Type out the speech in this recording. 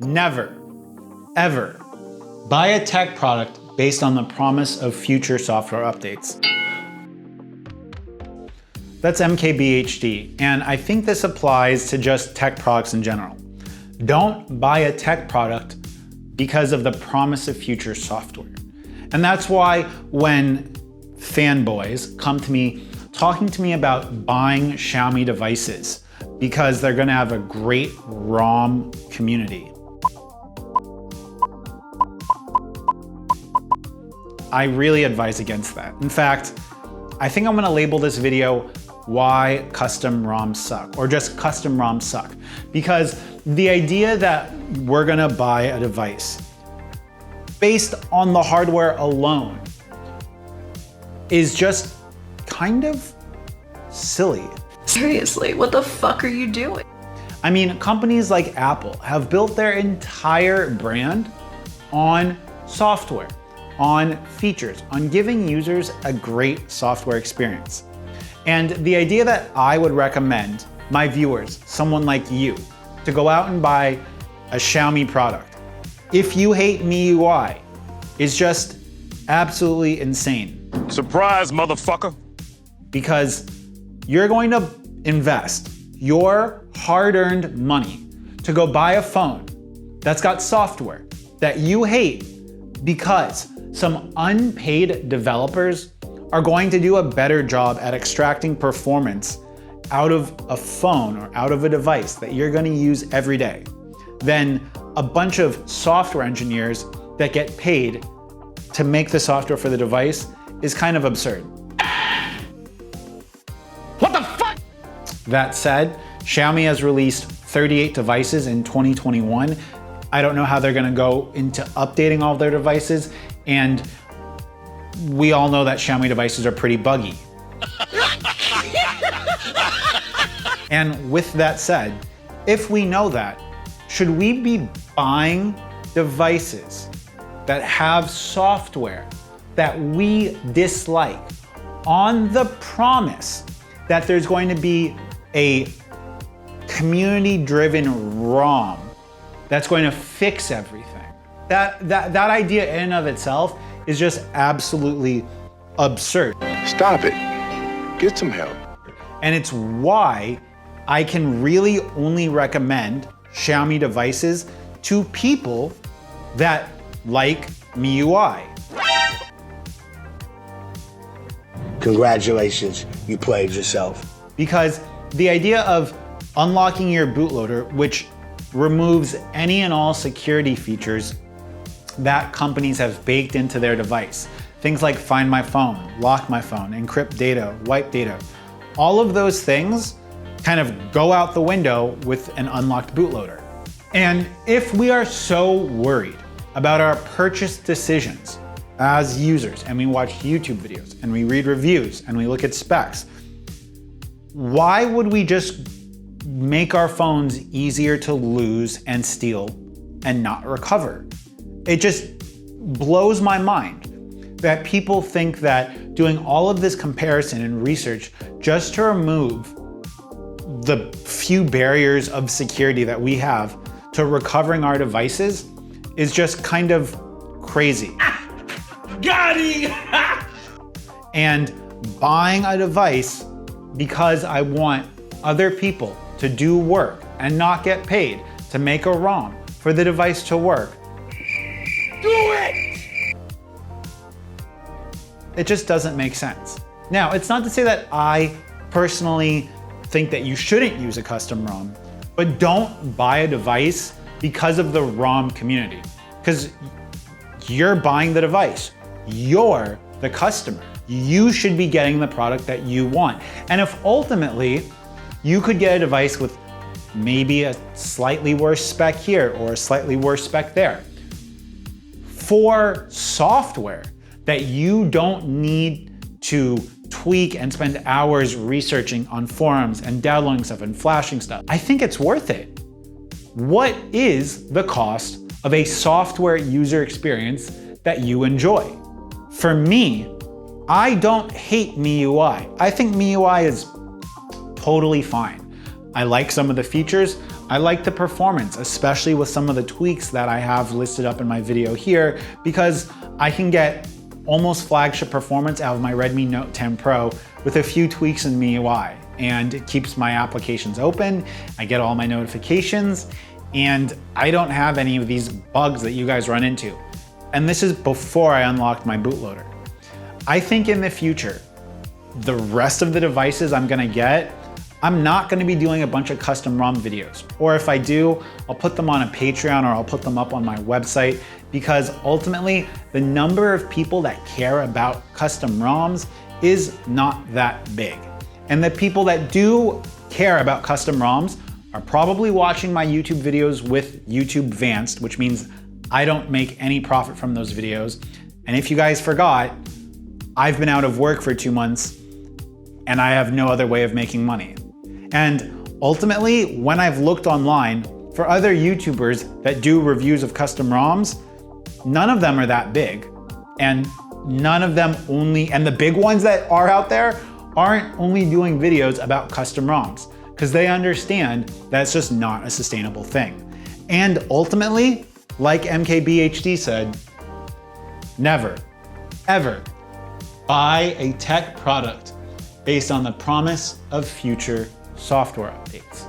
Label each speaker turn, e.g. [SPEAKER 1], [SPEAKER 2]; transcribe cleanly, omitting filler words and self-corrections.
[SPEAKER 1] Never, ever buy a tech product based on the promise of future software updates. That's MKBHD, and I think this applies to just tech products in general. Don't buy a tech product because of the promise of future software. And that's why when fanboys come to me talking to me about buying Xiaomi devices because they're gonna have a great ROM community, I really advise against that. In fact, I think I'm gonna label this video Why Custom ROMs Suck, or just Custom ROMs Suck. Because the idea that we're gonna buy a device based on the hardware alone is just kind of silly.
[SPEAKER 2] Seriously, what the fuck are you doing?
[SPEAKER 1] I mean, companies like Apple have built their entire brand on software, on features, on giving users a great software experience. And the idea that I would recommend my viewers, someone like you, to go out and buy a Xiaomi product if you hate MIUI is just absolutely insane.
[SPEAKER 3] Surprise, motherfucker.
[SPEAKER 1] Because you're going to invest your hard-earned money to go buy a phone that's got software that you hate because some unpaid developers are going to do a better job at extracting performance out of a phone or out of a device that you're going to use every day than a bunch of software engineers that get paid to make the software for the device is kind of absurd.
[SPEAKER 3] What the fuck?
[SPEAKER 1] That said, Xiaomi has released 38 devices in 2021. I don't know how they're gonna go into updating all their devices, and we all know that Xiaomi devices are pretty buggy. And with that said, if we know that, should we be buying devices that have software that we dislike on the promise that there's going to be a community-driven ROM that's going to fix everything? That idea in and of itself is just absolutely absurd.
[SPEAKER 4] Stop it. Get some help.
[SPEAKER 1] And it's why I can really only recommend Xiaomi devices to people that like MIUI.
[SPEAKER 5] Congratulations, you played yourself.
[SPEAKER 1] Because the idea of unlocking your bootloader, which removes any and all security features that companies have baked into their device, things like Find My Phone, Lock My Phone, Encrypt Data, Wipe Data, all of those things kind of go out the window with an unlocked bootloader. And if we are so worried about our purchase decisions as users, and we watch YouTube videos, and we read reviews, and we look at specs, why would we just make our phones easier to lose and steal and not recover? It just blows my mind that people think that doing all of this comparison and research just to remove the few barriers of security that we have to recovering our devices is just kind of crazy.
[SPEAKER 3] Got it!
[SPEAKER 1] And buying a device because I want other people to do work and not get paid to make a ROM for the device to work.
[SPEAKER 3] Do it!
[SPEAKER 1] It just doesn't make sense. Now, it's not to say that I personally think that you shouldn't use a custom ROM, but don't buy a device because of the ROM community. Because you're buying the device. You're the customer. You should be getting the product that you want. And if ultimately you could get a device with maybe a slightly worse spec here or a slightly worse spec there for software that you don't need to tweak and spend hours researching on forums and downloading stuff and flashing stuff, I think it's worth it. What is the cost of a software user experience that you enjoy? For me, I don't hate MIUI. I think MIUI is totally fine. I like some of the features. I like the performance, especially with some of the tweaks that I have listed up in my video here, because I can get almost flagship performance out of my Redmi Note 10 Pro with a few tweaks in MIUI. And it keeps my applications open, I get all my notifications, and I don't have any of these bugs that you guys run into. And this is before I unlocked my bootloader. I think in the future, the rest of the devices I'm gonna get, I'm not gonna be doing a bunch of custom ROM videos. Or if I do, I'll put them on a Patreon or I'll put them up on my website, because ultimately the number of people that care about custom ROMs is not that big. And the people that do care about custom ROMs are probably watching my YouTube videos with YouTube Advanced, which means I don't make any profit from those videos. And if you guys forgot, I've been out of work for 2 months and I have no other way of making money. And ultimately, when I've looked online for other YouTubers that do reviews of custom ROMs, none of them are that big. And none of them and the big ones that are out there aren't only doing videos about custom ROMs, because they understand that it's just not a sustainable thing. And ultimately, like MKBHD said, never, ever buy a tech product based on the promise of future software updates.